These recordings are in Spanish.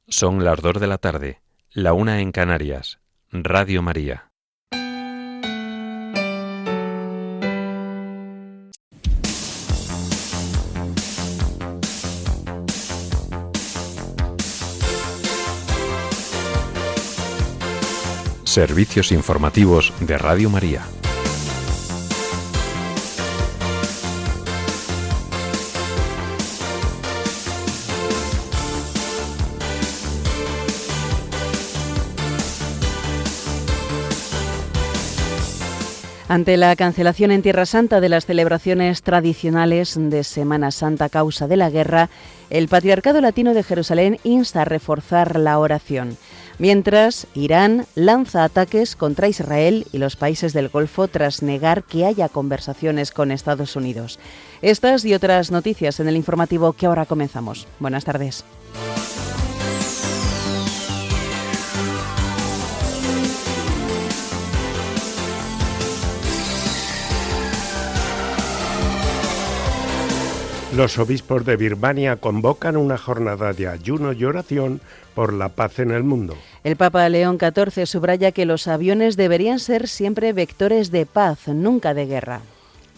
Son las 2 de la tarde, la 1 en Canarias. Radio María. Servicios informativos de Radio María. Ante la cancelación en Tierra Santa de las celebraciones tradicionales de Semana Santa a causa de la guerra, el Patriarcado Latino de Jerusalén insta a reforzar la oración. Mientras, Irán lanza ataques contra Israel y los países del Golfo tras negar que haya conversaciones con Estados Unidos. Estas y otras noticias en el informativo que ahora comenzamos. Buenas tardes. Los obispos de Birmania convocan una jornada de ayuno y oración por la paz en el mundo. El Papa León XIV subraya que los aviones deberían ser siempre vectores de paz, nunca de guerra.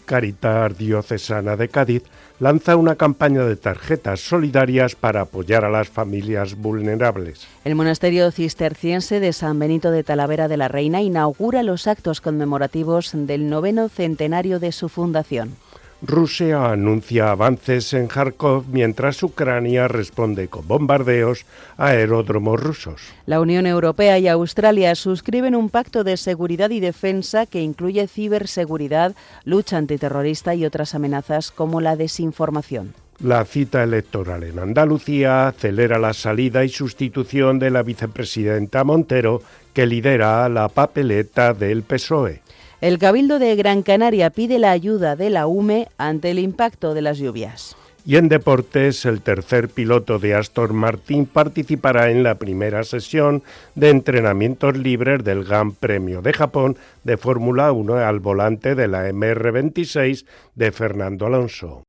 Caritas Diocesana de Cádiz lanza una campaña de tarjetas solidarias para apoyar a las familias vulnerables. El monasterio cisterciense de San Benito de Talavera de la Reina inaugura los actos conmemorativos del 9º centenario de su fundación. Rusia anuncia avances en Kharkov mientras Ucrania responde con bombardeos a aeródromos rusos. La Unión Europea y Australia suscriben un pacto de seguridad y defensa que incluye ciberseguridad, lucha antiterrorista y otras amenazas como la desinformación. La cita electoral en Andalucía acelera la salida y sustitución de la vicepresidenta Montero, que lidera la papeleta del PSOE. El Cabildo de Gran Canaria pide la ayuda de la UME ante el impacto de las lluvias. Y en deportes, el tercer piloto de Aston Martin participará en la primera sesión de entrenamientos libres del Gran Premio de Japón de Fórmula 1 al volante de la MR26 de Fernando Alonso.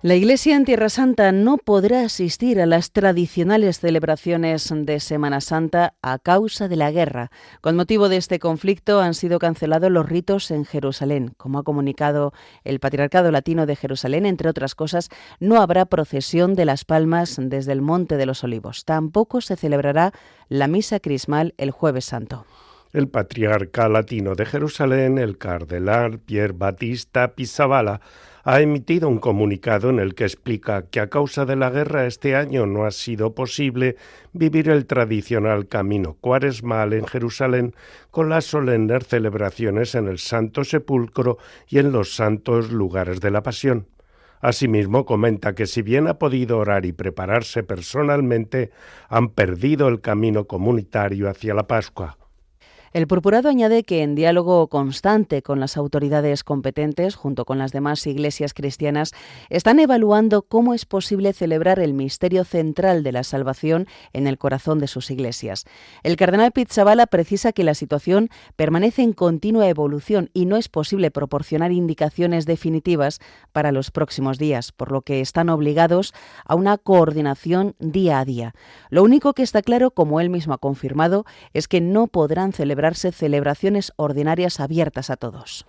La Iglesia en Tierra Santa no podrá asistir a las tradicionales celebraciones de Semana Santa a causa de la guerra. Con motivo de este conflicto han sido cancelados los ritos en Jerusalén. Como ha comunicado el Patriarcado Latino de Jerusalén, entre otras cosas, no habrá procesión de las palmas desde el Monte de los Olivos. Tampoco se celebrará la misa crismal el Jueves Santo. El Patriarca Latino de Jerusalén, el cardenal Pier Battista Pizzaballa, ha emitido un comunicado en el que explica que a causa de la guerra este año no ha sido posible vivir el tradicional camino cuaresmal en Jerusalén con las solemnes celebraciones en el Santo Sepulcro y en los santos lugares de la Pasión. Asimismo, comenta que si bien ha podido orar y prepararse personalmente, han perdido el camino comunitario hacia la Pascua. El purpurado añade que en diálogo constante con las autoridades competentes, junto con las demás iglesias cristianas, están evaluando cómo es posible celebrar el misterio central de la salvación en el corazón de sus iglesias. El cardenal Pizzaballa precisa que la situación permanece en continua evolución y no es posible proporcionar indicaciones definitivas para los próximos días, por lo que están obligados a una coordinación día a día. Lo único que está claro, como él mismo ha confirmado, es que no podrán celebrarse celebraciones ordinarias abiertas a todos.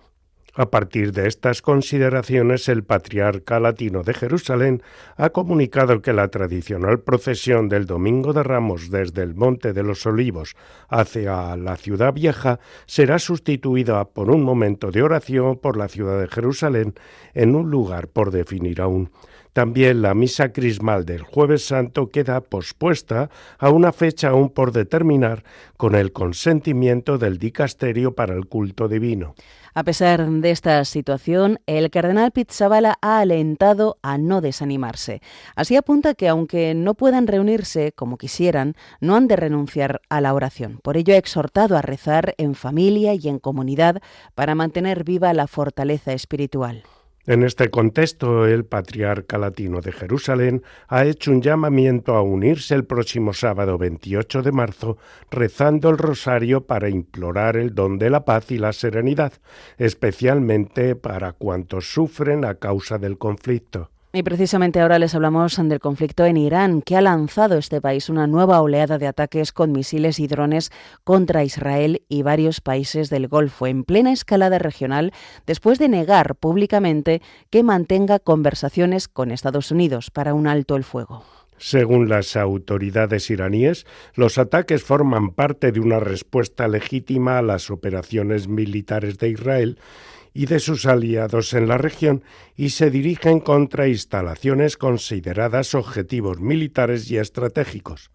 A partir de estas consideraciones, el Patriarca Latino de Jerusalén ha comunicado que la tradicional procesión del Domingo de Ramos desde el Monte de los Olivos hacia la Ciudad Vieja será sustituida por un momento de oración por la ciudad de Jerusalén en un lugar por definir aún. También la misa crismal del Jueves Santo queda pospuesta a una fecha aún por determinar con el consentimiento del dicasterio para el culto divino. A pesar de esta situación, el cardenal Pizzaballa ha alentado a no desanimarse. Así apunta que aunque no puedan reunirse como quisieran, no han de renunciar a la oración. Por ello ha exhortado a rezar en familia y en comunidad para mantener viva la fortaleza espiritual. En este contexto, el patriarca latino de Jerusalén ha hecho un llamamiento a unirse el próximo sábado 28 de marzo rezando el rosario para implorar el don de la paz y la serenidad, especialmente para cuantos sufren a causa del conflicto. Y precisamente ahora les hablamos del conflicto en Irán, que ha lanzado este país una nueva oleada de ataques con misiles y drones contra Israel y varios países del Golfo, en plena escalada regional, después de negar públicamente que mantenga conversaciones con Estados Unidos para un alto el fuego. Según las autoridades iraníes, los ataques forman parte de una respuesta legítima a las operaciones militares de Israel y de sus aliados en la región y se dirigen contra instalaciones consideradas objetivos militares y estratégicos.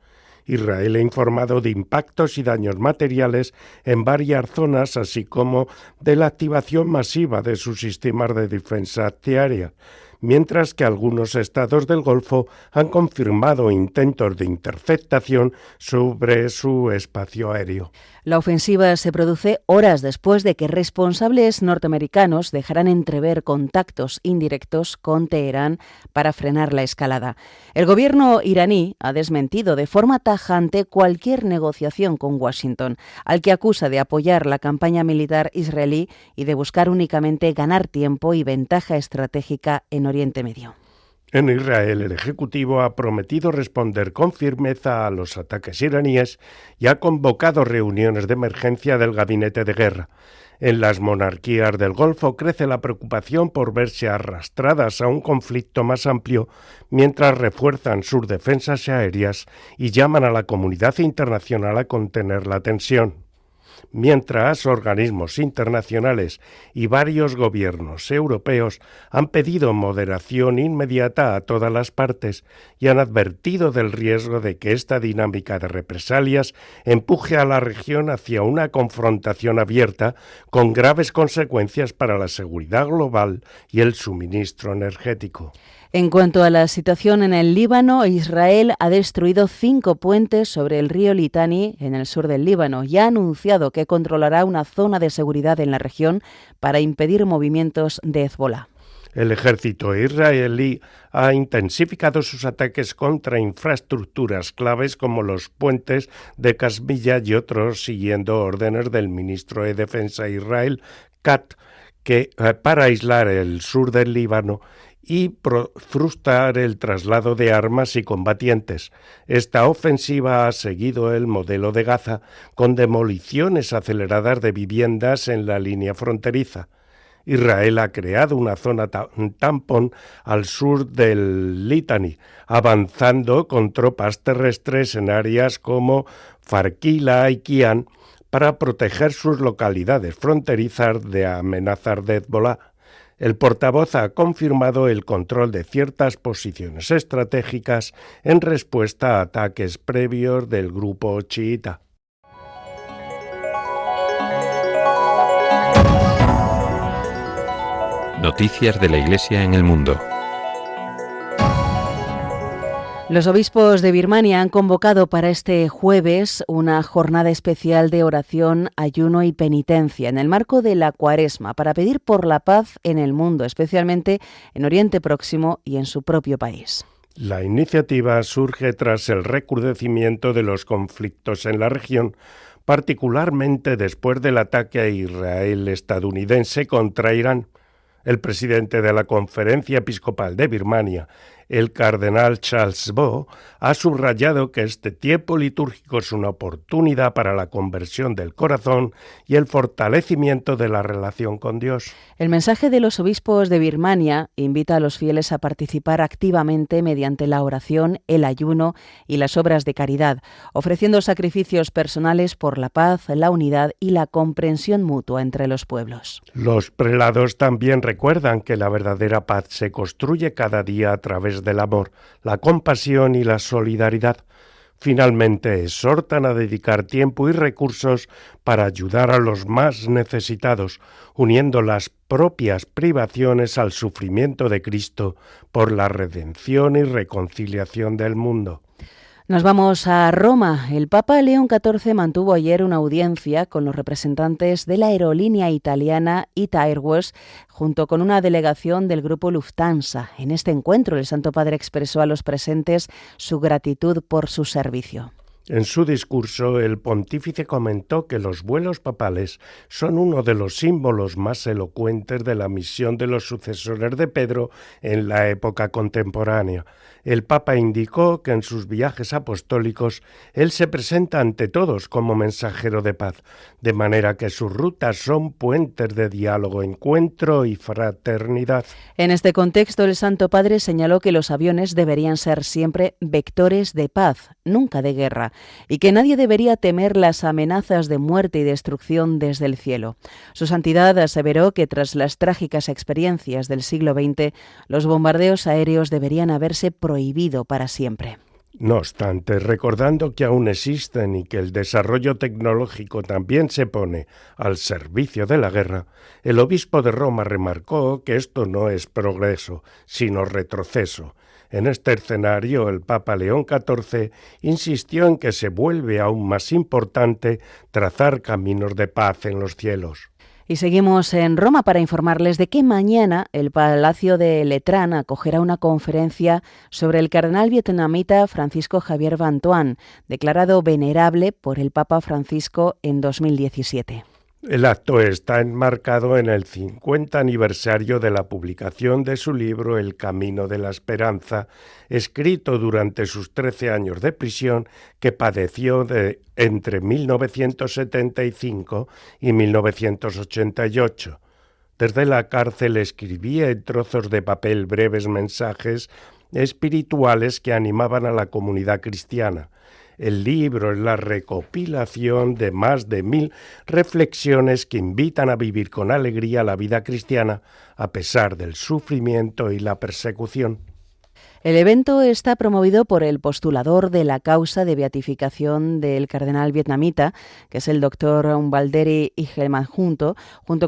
Israel ha informado de impactos y daños materiales en varias zonas, así como de la activación masiva de sus sistemas de defensa antiaérea, mientras que algunos estados del Golfo han confirmado intentos de interceptación sobre su espacio aéreo. La ofensiva se produce horas después de que responsables norteamericanos dejaran entrever contactos indirectos con Teherán para frenar la escalada. El gobierno iraní ha desmentido de forma tajante cualquier negociación con Washington, al que acusa de apoyar la campaña militar israelí y de buscar únicamente ganar tiempo y ventaja estratégica en Oriente Medio. En Israel, el Ejecutivo ha prometido responder con firmeza a los ataques iraníes y ha convocado reuniones de emergencia del Gabinete de Guerra. En las monarquías del Golfo crece la preocupación por verse arrastradas a un conflicto más amplio, mientras refuerzan sus defensas aéreas y llaman a la comunidad internacional a contener la tensión. Mientras, organismos internacionales y varios gobiernos europeos han pedido moderación inmediata a todas las partes y han advertido del riesgo de que esta dinámica de represalias empuje a la región hacia una confrontación abierta con graves consecuencias para la seguridad global y el suministro energético. En cuanto a la situación en el Líbano, Israel ha destruido 5 puentes sobre el río Litani en el sur del Líbano y ha anunciado que controlará una zona de seguridad en la región para impedir movimientos de Hezbolá. El ejército israelí ha intensificado sus ataques contra infraestructuras claves como los puentes de Casmilla y otros, siguiendo órdenes del ministro de Defensa de Israel, Katz, que para aislar el sur del Líbano y frustrar el traslado de armas y combatientes. Esta ofensiva ha seguido el modelo de Gaza, con demoliciones aceleradas de viviendas en la línea fronteriza. Israel ha creado una zona tampón al sur del Litani, avanzando con tropas terrestres en áreas como Farquila y Kian para proteger sus localidades fronterizas de amenazas de Hezbolá. El portavoz ha confirmado el control de ciertas posiciones estratégicas en respuesta a ataques previos del grupo chiita. Noticias de la Iglesia en el mundo. Los obispos de Birmania han convocado para este jueves una jornada especial de oración, ayuno y penitencia en el marco de la Cuaresma para pedir por la paz en el mundo, especialmente en Oriente Próximo y en su propio país. La iniciativa surge tras el recrudecimiento de los conflictos en la región, particularmente después del ataque a Israel estadounidense contra Irán. El presidente de la Conferencia Episcopal de Birmania, el cardenal Charles Bo, ha subrayado que este tiempo litúrgico es una oportunidad para la conversión del corazón y el fortalecimiento de la relación con Dios. El mensaje de los obispos de Birmania invita a los fieles a participar activamente mediante la oración, el ayuno y las obras de caridad, ofreciendo sacrificios personales por la paz, la unidad y la comprensión mutua entre los pueblos. Los prelados también recuerdan que la verdadera paz se construye cada día a través del amor, la compasión y la solidaridad. Finalmente, exhortan a dedicar tiempo y recursos para ayudar a los más necesitados, uniendo las propias privaciones al sufrimiento de Cristo por la redención y reconciliación del mundo. Nos vamos a Roma. El Papa León XIV mantuvo ayer una audiencia con los representantes de la aerolínea italiana ITA Airways junto con una delegación del grupo Lufthansa. En este encuentro, el Santo Padre expresó a los presentes su gratitud por su servicio. En su discurso, el pontífice comentó que los vuelos papales son uno de los símbolos más elocuentes de la misión de los sucesores de Pedro en la época contemporánea. El Papa indicó que en sus viajes apostólicos él se presenta ante todos como mensajero de paz, de manera que sus rutas son puentes de diálogo, encuentro y fraternidad. En este contexto, el Santo Padre señaló que los aviones deberían ser siempre vectores de paz, nunca de guerra, y que nadie debería temer las amenazas de muerte y destrucción desde el cielo. Su Santidad aseveró que tras las trágicas experiencias del siglo XX, los bombardeos aéreos deberían haberse prohibido para siempre. No obstante, recordando que aún existen y que el desarrollo tecnológico también se pone al servicio de la guerra, el obispo de Roma remarcó que esto no es progreso, sino retroceso. En este escenario, el Papa León XIV insistió en que se vuelve aún más importante trazar caminos de paz en los cielos. Y seguimos en Roma para informarles de que mañana el Palacio de Letrán acogerá una conferencia sobre el cardenal vietnamita Francisco Javier Van Thuan, declarado venerable por el Papa Francisco en 2017. El acto está enmarcado en el 50 aniversario de la publicación de su libro El Camino de la Esperanza, escrito durante sus 13 años de prisión que padeció entre 1975 y 1988. Desde la cárcel escribía en trozos de papel breves mensajes espirituales que animaban a la comunidad cristiana. El libro es la recopilación de más de 1000 reflexiones que invitan a vivir con alegría la vida cristiana a pesar del sufrimiento y la persecución. El evento está promovido por el postulador de la causa de beatificación del cardenal vietnamita, que es el doctor Valderi Igelman, junto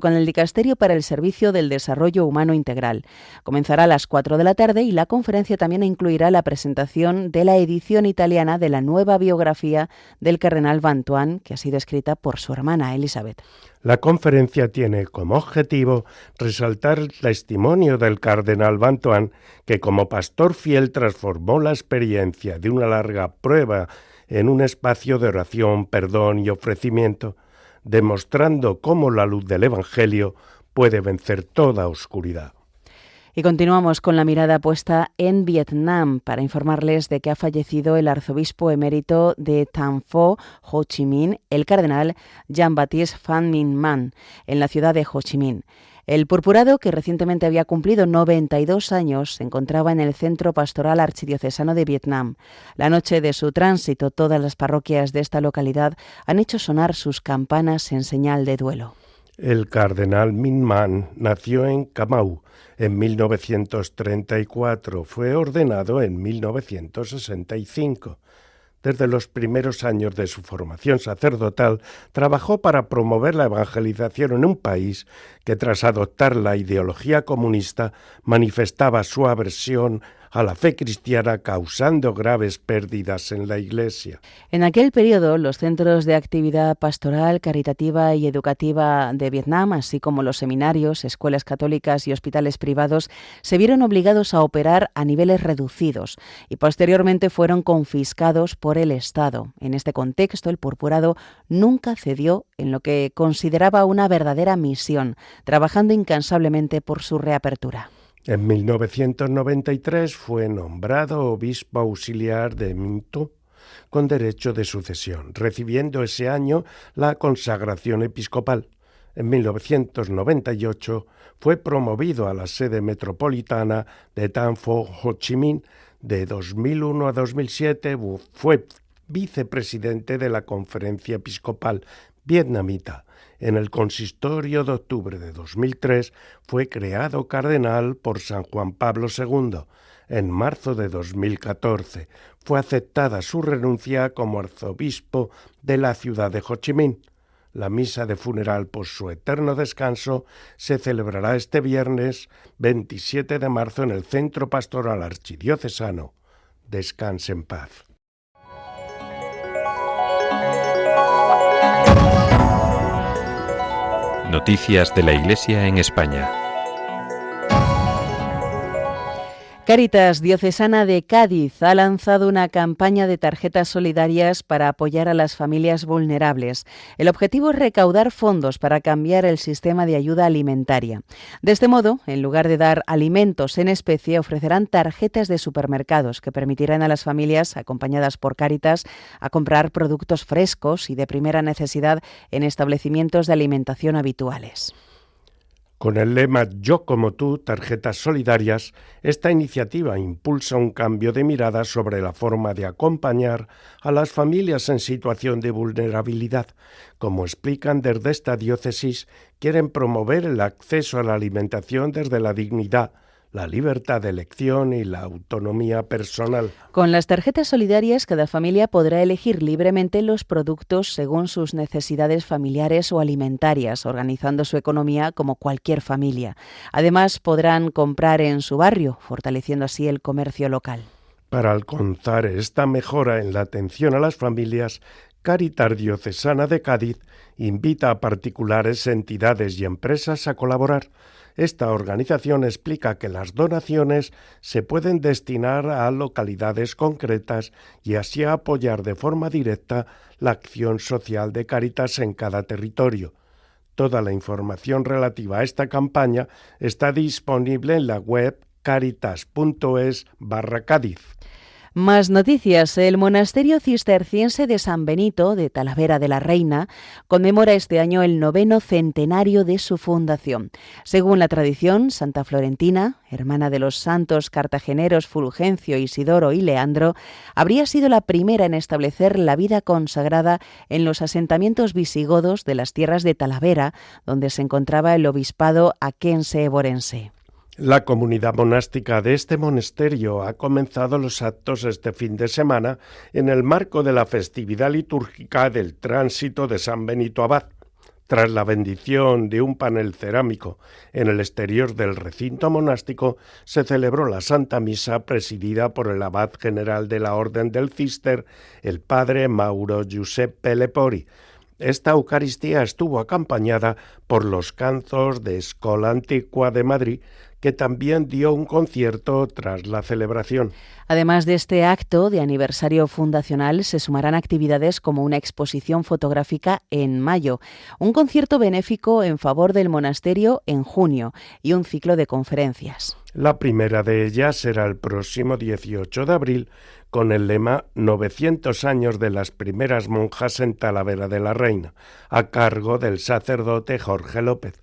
con el Dicasterio para el Servicio del Desarrollo Humano Integral. Comenzará a las 4 de la tarde y la conferencia también incluirá la presentación de la edición italiana de la nueva biografía del cardenal Van Thuan, que ha sido escrita por su hermana Elizabeth. La conferencia tiene como objetivo resaltar el testimonio del cardenal Van Thuan, que como pastor fiel transformó la experiencia de una larga prueba en un espacio de oración, perdón y ofrecimiento, demostrando cómo la luz del Evangelio puede vencer toda oscuridad. Y continuamos con la mirada puesta en Vietnam para informarles de que ha fallecido el arzobispo emérito de Tam Pho, Ho Chi Minh, el cardenal Jean-Baptiste Phan Minh Man, en la ciudad de Ho Chi Minh. El purpurado, que recientemente había cumplido 92 años, se encontraba en el Centro Pastoral Archidiocesano de Vietnam. La noche de su tránsito, todas las parroquias de esta localidad han hecho sonar sus campanas en señal de duelo. El cardenal Minh Man nació en Cà Mau en 1934, fue ordenado en 1965. Desde los primeros años de su formación sacerdotal, trabajó para promover la evangelización en un país que, tras adoptar la ideología comunista, manifestaba su aversión a la fe cristiana, causando graves pérdidas en la Iglesia. En aquel periodo, los centros de actividad pastoral, caritativa y educativa de Vietnam, así como los seminarios, escuelas católicas y hospitales privados, se vieron obligados a operar a niveles reducidos y posteriormente fueron confiscados por el Estado. En este contexto, el purpurado nunca cedió en lo que consideraba una verdadera misión, trabajando incansablemente por su reapertura. En 1993 fue nombrado obispo auxiliar de Minh Tu, con derecho de sucesión, recibiendo ese año la consagración episcopal. En 1998 fue promovido a la sede metropolitana de Tam Pho, Ho Chi Minh. De 2001 a 2007 fue vicepresidente de la Conferencia Episcopal Vietnamita. En el consistorio de octubre de 2003 fue creado cardenal por San Juan Pablo II. En marzo de 2014 fue aceptada su renuncia como arzobispo de la ciudad de Ho Chi Minh. La misa de funeral por su eterno descanso se celebrará este viernes 27 de marzo en el Centro Pastoral Archidiocesano. Descanse en paz. Noticias de la Iglesia en España. Cáritas Diocesana de Cádiz ha lanzado una campaña de tarjetas solidarias para apoyar a las familias vulnerables. El objetivo es recaudar fondos para cambiar el sistema de ayuda alimentaria. De este modo, en lugar de dar alimentos en especie, ofrecerán tarjetas de supermercados que permitirán a las familias, acompañadas por Cáritas, a comprar productos frescos y de primera necesidad en establecimientos de alimentación habituales. Con el lema Yo como tú, tarjetas solidarias, esta iniciativa impulsa un cambio de mirada sobre la forma de acompañar a las familias en situación de vulnerabilidad. Como explican desde esta diócesis, quieren promover el acceso a la alimentación desde la dignidad, la libertad de elección y la autonomía personal. Con las tarjetas solidarias, cada familia podrá elegir libremente los productos según sus necesidades familiares o alimentarias, organizando su economía como cualquier familia. Además, podrán comprar en su barrio, fortaleciendo así el comercio local. Para alcanzar esta mejora en la atención a las familias, Cáritas Diocesana de Cádiz invita a particulares, entidades y empresas a colaborar. Esta organización explica que las donaciones se pueden destinar a localidades concretas y así apoyar de forma directa la acción social de Cáritas en cada territorio. Toda la información relativa a esta campaña está disponible en la web caritas.es/Cádiz. Más noticias. El monasterio cisterciense de San Benito, de Talavera de la Reina, conmemora este año el 9º centenario de su fundación. Según la tradición, Santa Florentina, hermana de los santos cartageneros Fulgencio, Isidoro y Leandro, habría sido la primera en establecer la vida consagrada en los asentamientos visigodos de las tierras de Talavera, donde se encontraba el obispado aquense-evorense. La comunidad monástica de este monasterio ha comenzado los actos este fin de semana en el marco de la festividad litúrgica del tránsito de San Benito Abad. Tras la bendición de un panel cerámico en el exterior del recinto monástico, se celebró la Santa Misa presidida por el abad general de la Orden del Císter, el padre Mauro Giuseppe Lepori. Esta Eucaristía estuvo acompañada por los cantos de Escola Antigua de Madrid, que también dio un concierto tras la celebración. Además de este acto de aniversario fundacional, se sumarán actividades como una exposición fotográfica en mayo, un concierto benéfico en favor del monasterio en junio y un ciclo de conferencias. La primera de ellas será el próximo 18 de abril, con el lema 900 años de las primeras monjas en Talavera de la Reina, a cargo del sacerdote Jorge López.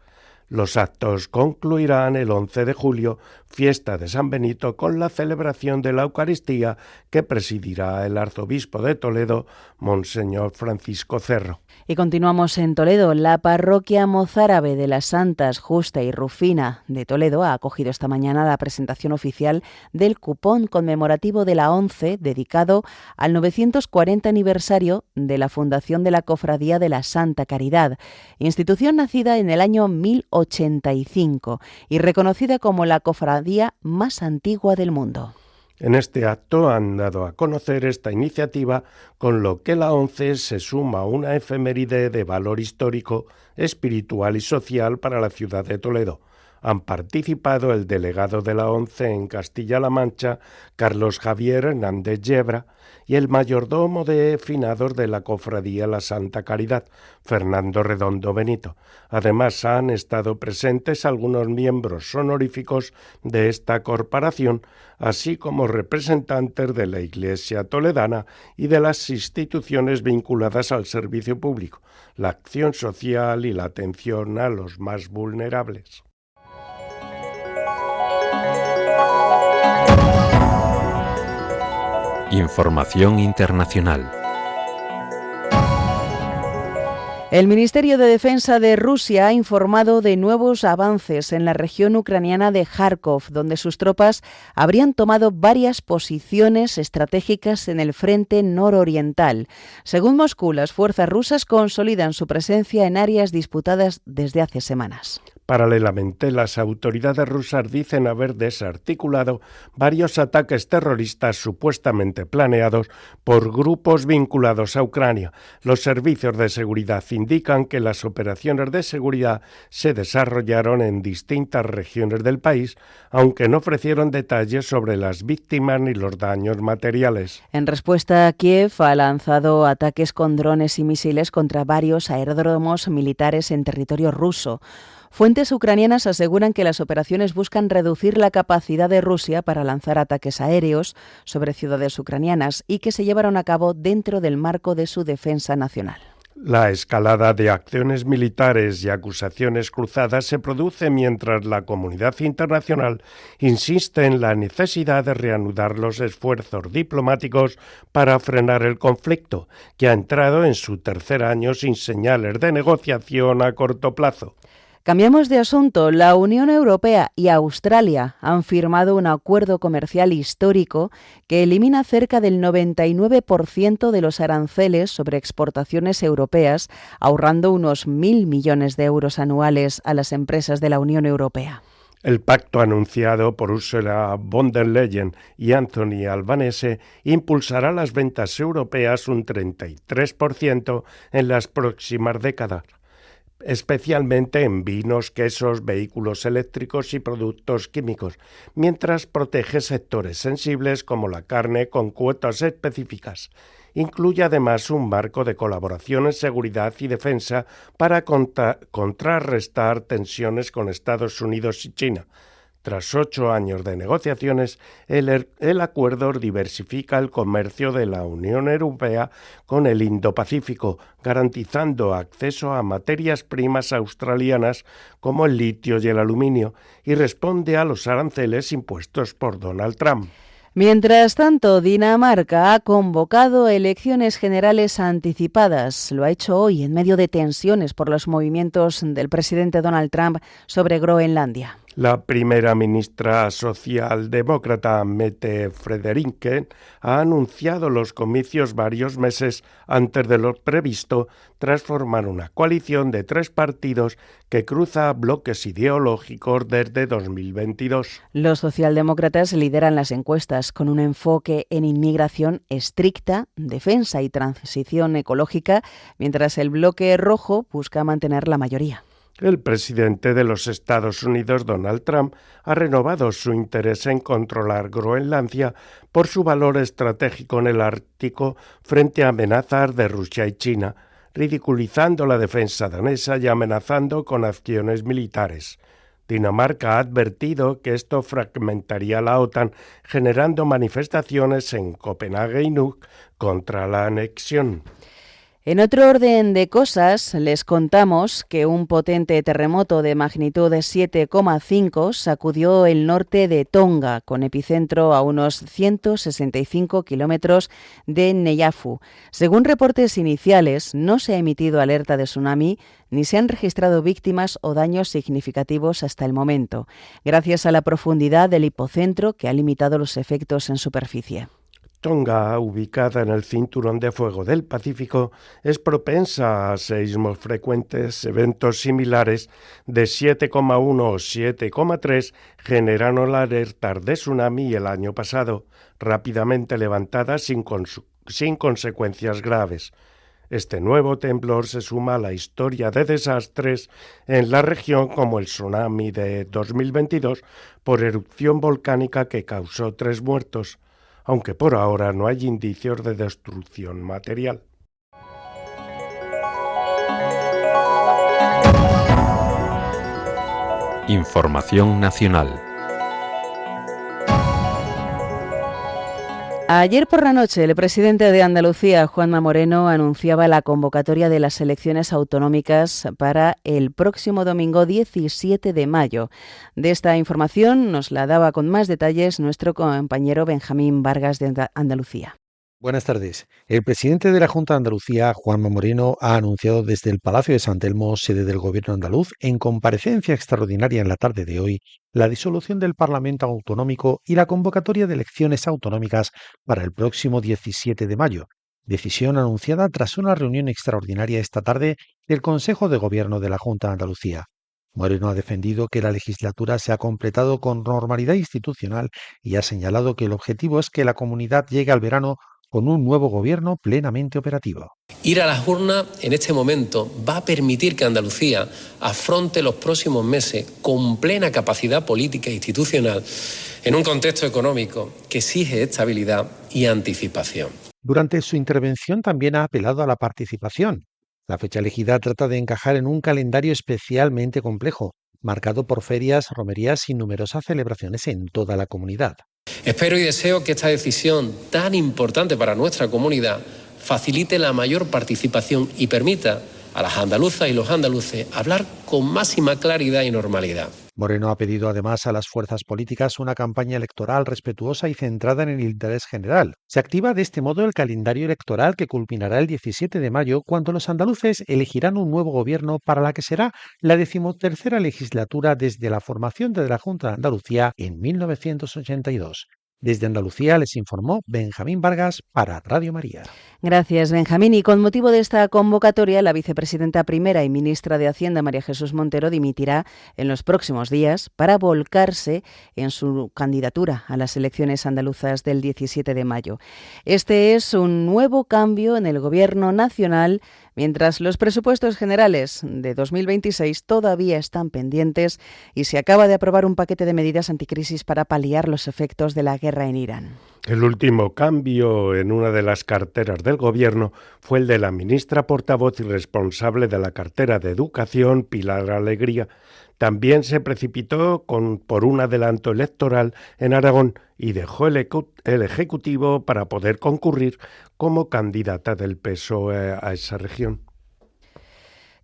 Los actos concluirán el 11 de julio, fiesta de San Benito, con la celebración de la Eucaristía que presidirá el arzobispo de Toledo, Monseñor Francisco Cerro. Y continuamos en Toledo. La parroquia mozárabe de las Santas Justa y Rufina de Toledo ha acogido esta mañana la presentación oficial del cupón conmemorativo de la ONCE dedicado al 940 aniversario de la fundación de la Cofradía de la Santa Caridad, institución nacida en el año 1085 y reconocida como la cofradía más antigua del mundo. En este acto han dado a conocer esta iniciativa, con lo que la ONCE se suma a una efeméride de valor histórico, espiritual y social para la ciudad de Toledo. Han participado el delegado de la ONCE en Castilla-La Mancha, Carlos Javier Hernández Yebra, y el mayordomo de finados de la Cofradía La Santa Caridad, Fernando Redondo Benito. Además, han estado presentes algunos miembros honoríficos de esta corporación, así como representantes de la Iglesia toledana y de las instituciones vinculadas al servicio público, la acción social y la atención a los más vulnerables. Información internacional. El Ministerio de Defensa de Rusia ha informado de nuevos avances en la región ucraniana de Kharkov, donde sus tropas habrían tomado varias posiciones estratégicas en el frente nororiental. Según Moscú, las fuerzas rusas consolidan su presencia en áreas disputadas desde hace semanas. Paralelamente, las autoridades rusas dicen haber desarticulado varios ataques terroristas supuestamente planeados por grupos vinculados a Ucrania. Los servicios de seguridad indican que las operaciones de seguridad se desarrollaron en distintas regiones del país, aunque no ofrecieron detalles sobre las víctimas ni los daños materiales. En respuesta, Kiev ha lanzado ataques con drones y misiles contra varios aeródromos militares en territorio ruso. Fuentes ucranianas aseguran que las operaciones buscan reducir la capacidad de Rusia para lanzar ataques aéreos sobre ciudades ucranianas y que se llevaron a cabo dentro del marco de su defensa nacional. La escalada de acciones militares y acusaciones cruzadas se produce mientras la comunidad internacional insiste en la necesidad de reanudar los esfuerzos diplomáticos para frenar el conflicto, que ha entrado en su tercer año sin señales de negociación a corto plazo. Cambiamos de asunto. La Unión Europea y Australia han firmado un acuerdo comercial histórico que elimina cerca del 99% de los aranceles sobre exportaciones europeas, ahorrando unos 1.000 millones de euros anuales a las empresas de la Unión Europea. El pacto anunciado por Ursula von der Leyen y Anthony Albanese impulsará las ventas europeas un 33% en las próximas décadas, especialmente en vinos, quesos, vehículos eléctricos y productos químicos, mientras protege sectores sensibles como la carne con cuotas específicas. Incluye además un marco de colaboración en seguridad y defensa para contrarrestar tensiones con Estados Unidos y China. Tras 8 años de negociaciones, el acuerdo diversifica el comercio de la Unión Europea con el Indo-Pacífico, garantizando acceso a materias primas australianas como el litio y el aluminio, y responde a los aranceles impuestos por Donald Trump. Mientras tanto, Dinamarca ha convocado elecciones generales anticipadas. Lo ha hecho hoy en medio de tensiones por los movimientos del presidente Donald Trump sobre Groenlandia. La primera ministra socialdemócrata Mette Frederiksen ha anunciado los comicios varios meses antes de lo previsto, tras formar una coalición de 3 partidos que cruza bloques ideológicos desde 2022. Los socialdemócratas lideran las encuestas con un enfoque en inmigración estricta, defensa y transición ecológica, mientras el bloque rojo busca mantener la mayoría. El presidente de los Estados Unidos, Donald Trump, ha renovado su interés en controlar Groenlandia por su valor estratégico en el Ártico frente a amenazas de Rusia y China, ridiculizando la defensa danesa y amenazando con acciones militares. Dinamarca ha advertido que esto fragmentaría la OTAN, generando manifestaciones en Copenhague y Nuuk contra la anexión. En otro orden de cosas, les contamos que un potente terremoto de magnitud de 7,5 sacudió el norte de Tonga, con epicentro a unos 165 kilómetros de Neiafu. Según reportes iniciales, no se ha emitido alerta de tsunami ni se han registrado víctimas o daños significativos hasta el momento, gracias a la profundidad del hipocentro que ha limitado los efectos en superficie. Tonga, ubicada en el cinturón de fuego del Pacífico, es propensa a seísmos frecuentes. Eventos similares de 7,1 o 7,3 generaron la alerta de tsunami el año pasado, rápidamente levantada sin consecuencias graves. Este nuevo temblor se suma a la historia de desastres en la región, como el tsunami de 2022 por erupción volcánica que causó 3 muertos. Aunque por ahora no hay indicios de destrucción material. Información nacional. Ayer por la noche, el presidente de Andalucía, Juanma Moreno, anunciaba la convocatoria de las elecciones autonómicas para el próximo domingo 17 de mayo. De esta información nos la daba con más detalles nuestro compañero Benjamín Vargas de Andalucía. Buenas tardes. El presidente de la Junta de Andalucía, Juanma Moreno, ha anunciado desde el Palacio de San Telmo, sede del Gobierno andaluz, en comparecencia extraordinaria en la tarde de hoy, la disolución del Parlamento Autonómico y la convocatoria de elecciones autonómicas para el próximo 17 de mayo. Decisión anunciada tras una reunión extraordinaria esta tarde del Consejo de Gobierno de la Junta de Andalucía. Moreno ha defendido que la legislatura se ha completado con normalidad institucional y ha señalado que el objetivo es que la comunidad llegue al verano con un nuevo gobierno plenamente operativo. Ir a las urnas en este momento va a permitir que Andalucía afronte los próximos meses con plena capacidad política e institucional en un contexto económico que exige estabilidad y anticipación. Durante su intervención también ha apelado a la participación. La fecha elegida trata de encajar en un calendario especialmente complejo, marcado por ferias, romerías y numerosas celebraciones en toda la comunidad. Espero y deseo que esta decisión tan importante para nuestra comunidad facilite la mayor participación y permita a las andaluzas y los andaluces hablar con máxima claridad y normalidad. Moreno ha pedido además a las fuerzas políticas una campaña electoral respetuosa y centrada en el interés general. Se activa de este modo el calendario electoral que culminará el 17 de mayo, cuando los andaluces elegirán un nuevo gobierno para la que será la 13ª legislatura desde la formación de la Junta de Andalucía en 1982. Desde Andalucía les informó Benjamín Vargas para Radio María. Gracias, Benjamín. Y con motivo de esta convocatoria, la vicepresidenta primera y ministra de Hacienda, María Jesús Montero, dimitirá en los próximos días para volcarse en su candidatura a las elecciones andaluzas del 17 de mayo. Este es un nuevo cambio en el Gobierno nacional, mientras los presupuestos generales de 2026 todavía están pendientes y se acaba de aprobar un paquete de medidas anticrisis para paliar los efectos de la guerra en Irán. El último cambio en una de las carteras del Gobierno fue el de la ministra portavoz y responsable de la cartera de Educación, Pilar Alegría. También se precipitó por un adelanto electoral en Aragón y dejó el Ejecutivo para poder concurrir como candidata del PSOE a esa región.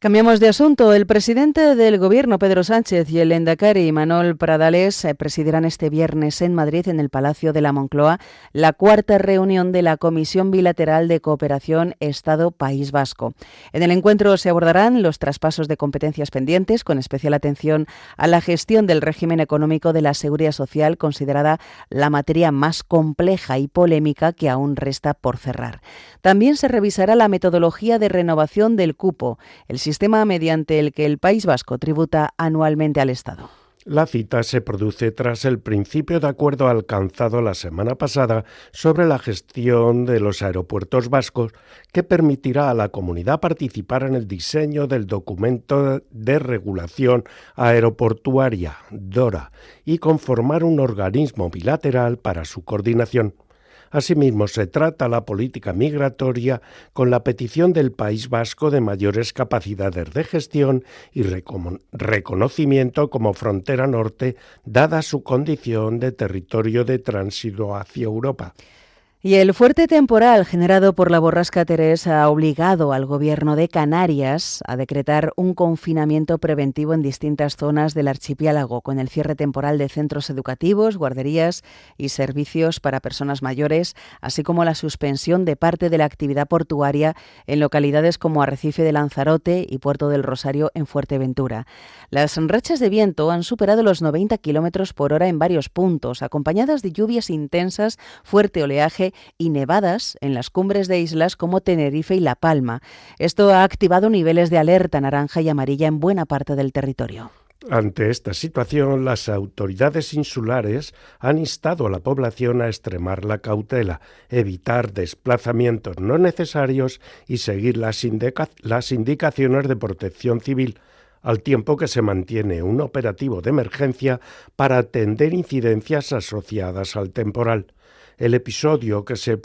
Cambiamos de asunto. El presidente del Gobierno, Pedro Sánchez, y el lehendakari Manuel Pradales presidirán este viernes en Madrid, en el Palacio de la Moncloa, la cuarta reunión de la Comisión Bilateral de Cooperación Estado-País Vasco. En el encuentro se abordarán los traspasos de competencias pendientes, con especial atención a la gestión del régimen económico de la Seguridad Social, considerada la materia más compleja y polémica que aún resta por cerrar. También se revisará la metodología de renovación del cupo, el sistema mediante el que el País Vasco tributa anualmente al Estado. La cita se produce tras el principio de acuerdo alcanzado la semana pasada sobre la gestión de los aeropuertos vascos, que permitirá a la comunidad participar en el diseño del documento de regulación aeroportuaria, DORA, y conformar un organismo bilateral para su coordinación. Asimismo, se trata la política migratoria con la petición del País Vasco de mayores capacidades de gestión y reconocimiento como frontera norte, dada su condición de territorio de tránsito hacia Europa. Y el fuerte temporal generado por la borrasca Teresa ha obligado al Gobierno de Canarias a decretar un confinamiento preventivo en distintas zonas del archipiélago, con el cierre temporal de centros educativos, guarderías y servicios para personas mayores, así como la suspensión de parte de la actividad portuaria en localidades como Arrecife de Lanzarote y Puerto del Rosario en Fuerteventura. Las rachas de viento han superado los 90 km por hora en varios puntos, acompañadas de lluvias intensas, fuerte oleaje y nevadas en las cumbres de islas como Tenerife y La Palma. Esto ha activado niveles de alerta naranja y amarilla en buena parte del territorio. Ante esta situación, las autoridades insulares han instado a la población a extremar la cautela, evitar desplazamientos no necesarios y seguir las indicaciones de protección civil, al tiempo que se mantiene un operativo de emergencia para atender incidencias asociadas al temporal. El episodio, que se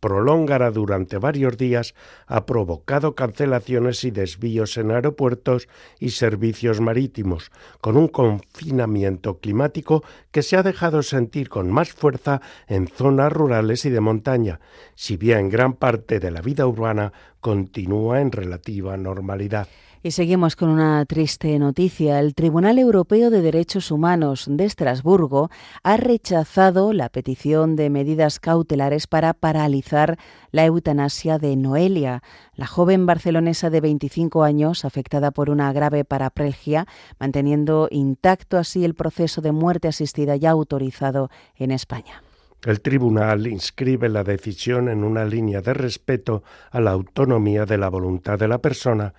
prolongará durante varios días, ha provocado cancelaciones y desvíos en aeropuertos y servicios marítimos, con un confinamiento climático que se ha dejado sentir con más fuerza en zonas rurales y de montaña, si bien gran parte de la vida urbana continúa en relativa normalidad. Y seguimos con una triste noticia. El Tribunal Europeo de Derechos Humanos de Estrasburgo ha rechazado la petición de medidas cautelares para paralizar la eutanasia de Noelia, la joven barcelonesa de 25 años afectada por una grave paraplegia, manteniendo intacto así el proceso de muerte asistida ya autorizado en España. El tribunal inscribe la decisión en una línea de respeto a la autonomía de la voluntad de la persona,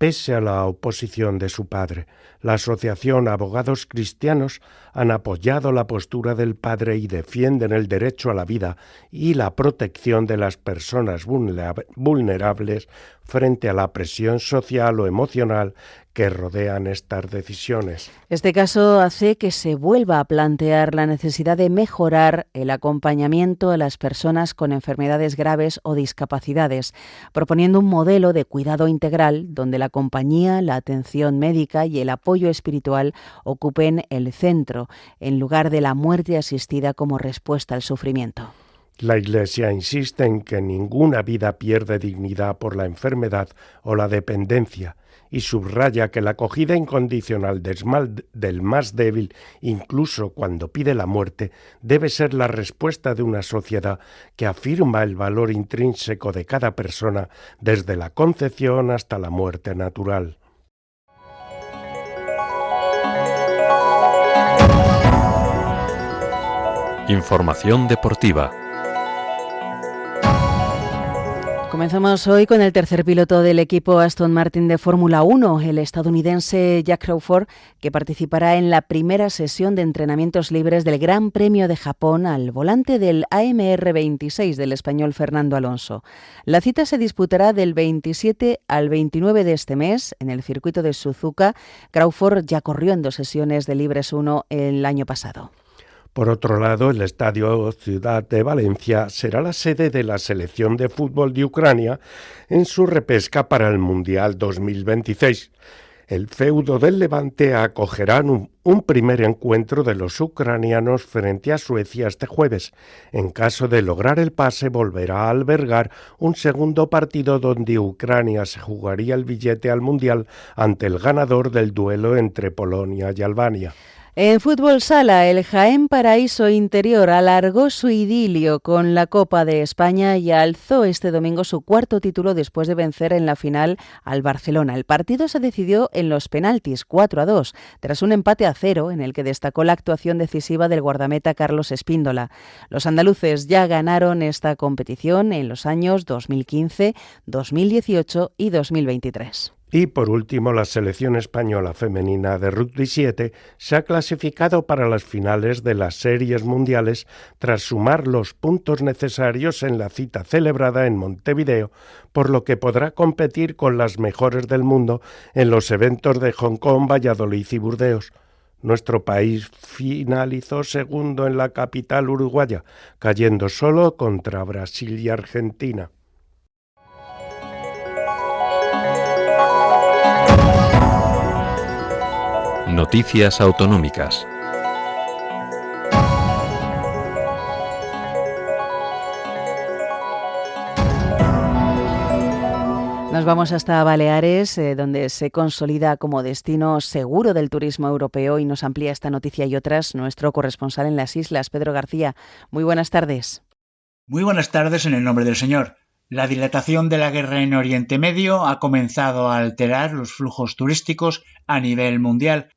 pese a la oposición de su padre. La Asociación Abogados Cristianos han apoyado la postura del padre y defienden el derecho a la vida y la protección de las personas vulnerables frente a la presión social o emocional que rodean estas decisiones. Este caso hace que se vuelva a plantear la necesidad de mejorar el acompañamiento a las personas con enfermedades graves o discapacidades, proponiendo un modelo de cuidado integral donde la compañía, la atención médica y el apoyo espiritual ocupen el centro, en lugar de la muerte asistida como respuesta al sufrimiento. La Iglesia insiste en que ninguna vida pierde dignidad por la enfermedad o la dependencia y subraya que la acogida incondicional del más débil, incluso cuando pide la muerte, debe ser la respuesta de una sociedad que afirma el valor intrínseco de cada persona desde la concepción hasta la muerte natural. Información deportiva. Comenzamos hoy con el tercer piloto del equipo Aston Martin de Fórmula 1, el estadounidense Jack Crawford, que participará en la primera sesión de entrenamientos libres del Gran Premio de Japón al volante del AMR 26 del español Fernando Alonso. La cita se disputará del 27 al 29 de este mes en el circuito de Suzuka. Crawford ya corrió en 2 sesiones de Libres 1 el año pasado. Por otro lado, el Estadio Ciudad de Valencia será la sede de la selección de fútbol de Ucrania en su repesca para el Mundial 2026. El feudo del Levante acogerá un primer encuentro de los ucranianos frente a Suecia este jueves. En caso de lograr el pase, volverá a albergar un segundo partido donde Ucrania se jugaría el billete al Mundial ante el ganador del duelo entre Polonia y Albania. En fútbol sala, el Jaén Paraíso Interior alargó su idilio con la Copa de España y alzó este domingo su 4º título después de vencer en la final al Barcelona. El partido se decidió en los penaltis 4-2, tras un empate a 0 en el que destacó la actuación decisiva del guardameta Carlos Espíndola. Los andaluces ya ganaron esta competición en los años 2015, 2018 y 2023. Y por último, la selección española femenina de rugby 7 se ha clasificado para las finales de las series mundiales tras sumar los puntos necesarios en la cita celebrada en Montevideo, por lo que podrá competir con las mejores del mundo en los eventos de Hong Kong, Valladolid y Burdeos. Nuestro país finalizó segundo en la capital uruguaya, cayendo solo contra Brasil y Argentina. Noticias autonómicas. Nos vamos hasta Baleares, donde se consolida como destino seguro del turismo europeo, y nos amplía esta noticia y otras nuestro corresponsal en las islas, Pedro García. Muy buenas tardes. Muy buenas tardes en el nombre del Señor. La dilatación de la guerra en Oriente Medio ha comenzado a alterar los flujos turísticos a nivel mundial,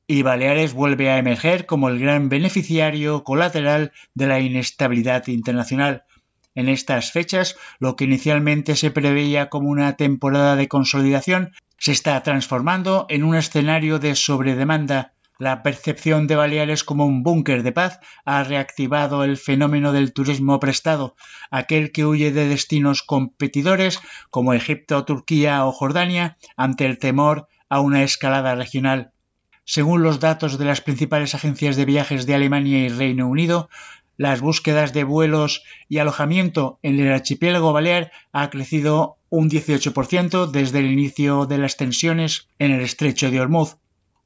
y Baleares vuelve a emerger como el gran beneficiario colateral de la inestabilidad internacional. En estas fechas, lo que inicialmente se preveía como una temporada de consolidación se está transformando en un escenario de sobredemanda. La percepción de Baleares como un búnker de paz ha reactivado el fenómeno del turismo prestado, aquel que huye de destinos competidores como Egipto, Turquía o Jordania ante el temor a una escalada regional. Según los datos de las principales agencias de viajes de Alemania y Reino Unido, las búsquedas de vuelos y alojamiento en el archipiélago balear ha crecido un 18% desde el inicio de las tensiones en el estrecho de Ormuz,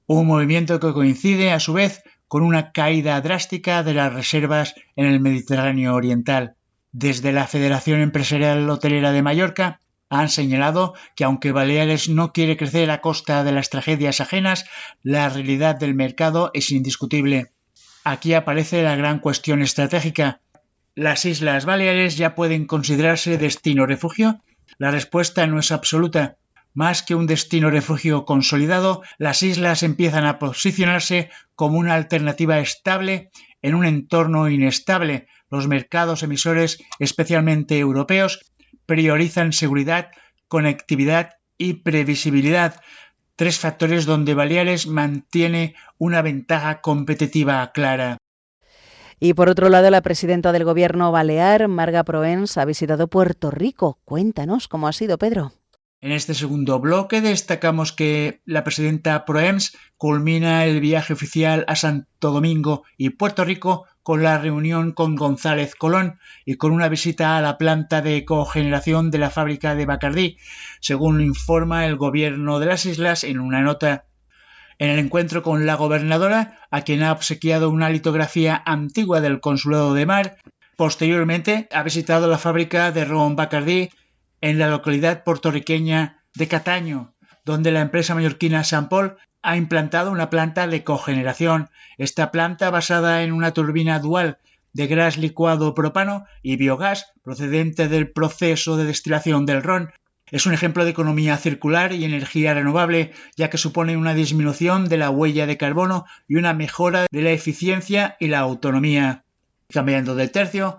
un movimiento que coincide a su vez con una caída drástica de las reservas en el Mediterráneo oriental. Desde la Federación Empresarial Hotelera de Mallorca han señalado que aunque Baleares no quiere crecer a costa de las tragedias ajenas, la realidad del mercado es indiscutible. Aquí aparece la gran cuestión estratégica. ¿Las Islas Baleares ya pueden considerarse destino refugio? La respuesta no es absoluta. Más que un destino refugio consolidado, las islas empiezan a posicionarse como una alternativa estable en un entorno inestable. Los mercados emisores, especialmente europeos, priorizan seguridad, conectividad y previsibilidad. 3 factores donde Baleares mantiene una ventaja competitiva clara. Y por otro lado, la presidenta del Gobierno balear, Marga Proens, ha visitado Puerto Rico. Cuéntanos cómo ha sido, Pedro. En este segundo bloque destacamos que la presidenta Proens culmina el viaje oficial a Santo Domingo y Puerto Rico con la reunión con González Colón y con una visita a la planta de cogeneración de la fábrica de Bacardí, según informa el gobierno de las islas en una nota. En el encuentro con la gobernadora, a quien ha obsequiado una litografía antigua del Consulado de Mar, posteriormente ha visitado la fábrica de ron Bacardí en la localidad puertorriqueña de Cataño, donde la empresa mallorquina San Paul ha implantado una planta de cogeneración. Esta planta, basada en una turbina dual de gas licuado propano y biogás procedente del proceso de destilación del ron, es un ejemplo de economía circular y energía renovable, ya que supone una disminución de la huella de carbono y una mejora de la eficiencia y la autonomía. Cambiando de tercio,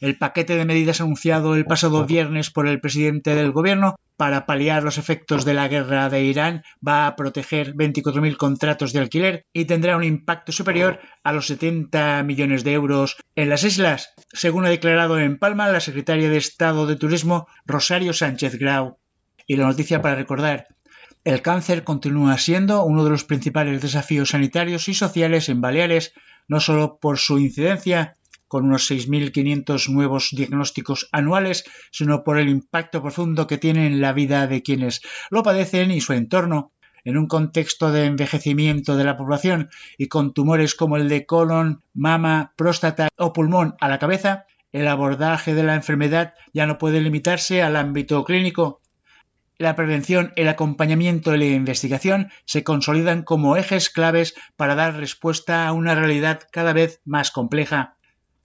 el paquete de medidas anunciado el pasado viernes por el presidente del gobierno para paliar los efectos de la guerra de Irán va a proteger 24.000 contratos de alquiler y tendrá un impacto superior a los 70 millones de euros en las islas, según ha declarado en Palma la secretaria de Estado de Turismo, Rosario Sánchez Grau. Y la noticia para recordar: el cáncer continúa siendo uno de los principales desafíos sanitarios y sociales en Baleares, no solo por su incidencia, con unos 6.500 nuevos diagnósticos anuales, sino por el impacto profundo que tiene en la vida de quienes lo padecen y su entorno. En un contexto de envejecimiento de la población y con tumores como el de colon, mama, próstata o pulmón a la cabeza, el abordaje de la enfermedad ya no puede limitarse al ámbito clínico. La prevención, el acompañamiento y la investigación se consolidan como ejes claves para dar respuesta a una realidad cada vez más compleja.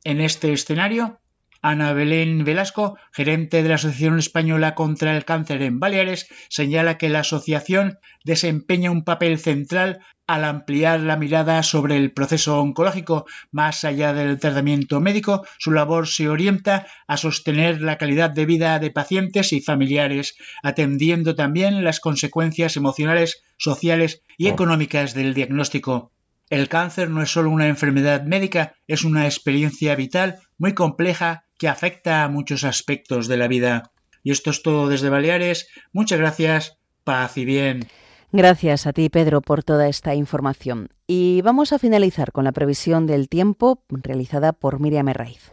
En este escenario, Ana Belén Velasco, gerente de la Asociación Española contra el Cáncer en Baleares, señala que la asociación desempeña un papel central al ampliar la mirada sobre el proceso oncológico. Más allá del tratamiento médico, su labor se orienta a sostener la calidad de vida de pacientes y familiares, atendiendo también las consecuencias emocionales, sociales y económicas del diagnóstico. El cáncer no es solo una enfermedad médica, es una experiencia vital muy compleja que afecta a muchos aspectos de la vida. Y esto es todo desde Baleares. Muchas gracias, paz y bien. Gracias a ti, Pedro, por toda esta información. Y vamos a finalizar con la previsión del tiempo realizada por Míriam Herraiz.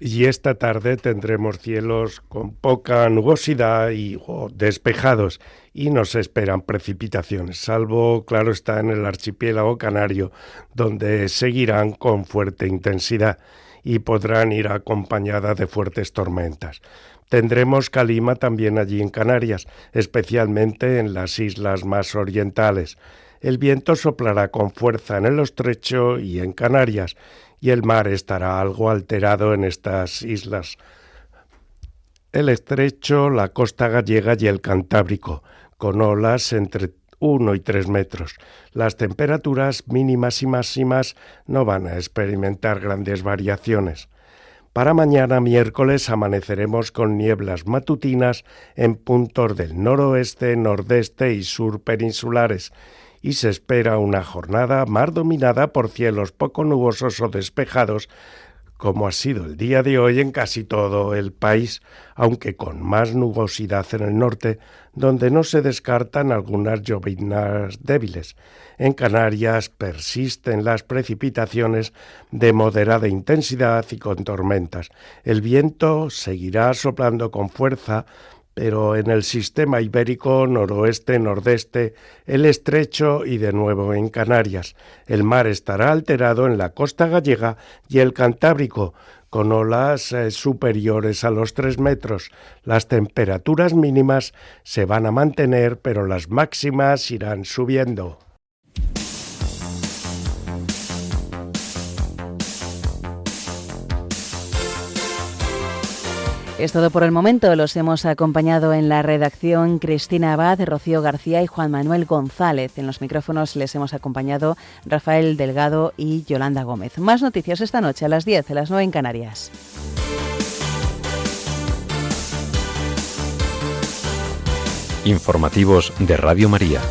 Y esta tarde tendremos cielos con poca nubosidad y despejados, y nos esperan precipitaciones, salvo, claro está, en el archipiélago canario, donde seguirán con fuerte intensidad y podrán ir acompañadas de fuertes tormentas. Tendremos calima también allí en Canarias, especialmente en las islas más orientales. El viento soplará con fuerza en el estrecho y en Canarias, y el mar estará algo alterado en estas islas. El estrecho, la costa gallega y el Cantábrico, con olas entre 1 y 3 metros. Las temperaturas mínimas y máximas no van a experimentar grandes variaciones. Para mañana miércoles amaneceremos con nieblas matutinas en puntos del noroeste, nordeste y sur peninsulares, y se espera una jornada más dominada por cielos poco nubosos o despejados, como ha sido el día de hoy en casi todo el país, aunque con más nubosidad en el norte, donde no se descartan algunas lloviznas débiles. En Canarias persisten las precipitaciones de moderada intensidad y con tormentas. El viento seguirá soplando con fuerza, pero en el sistema ibérico, noroeste, nordeste, el estrecho y de nuevo en Canarias. El mar estará alterado en la costa gallega y el Cantábrico, con olas superiores a los 3 metros. Las temperaturas mínimas se van a mantener, pero las máximas irán subiendo. Es todo por el momento. Los hemos acompañado en la redacción Cristina Abad, Rocío García y Juan Manuel González. En los micrófonos les hemos acompañado Rafael Delgado y Yolanda Gómez. Más noticias esta noche a las 10, a las 9 en Canarias. Informativos de Radio María.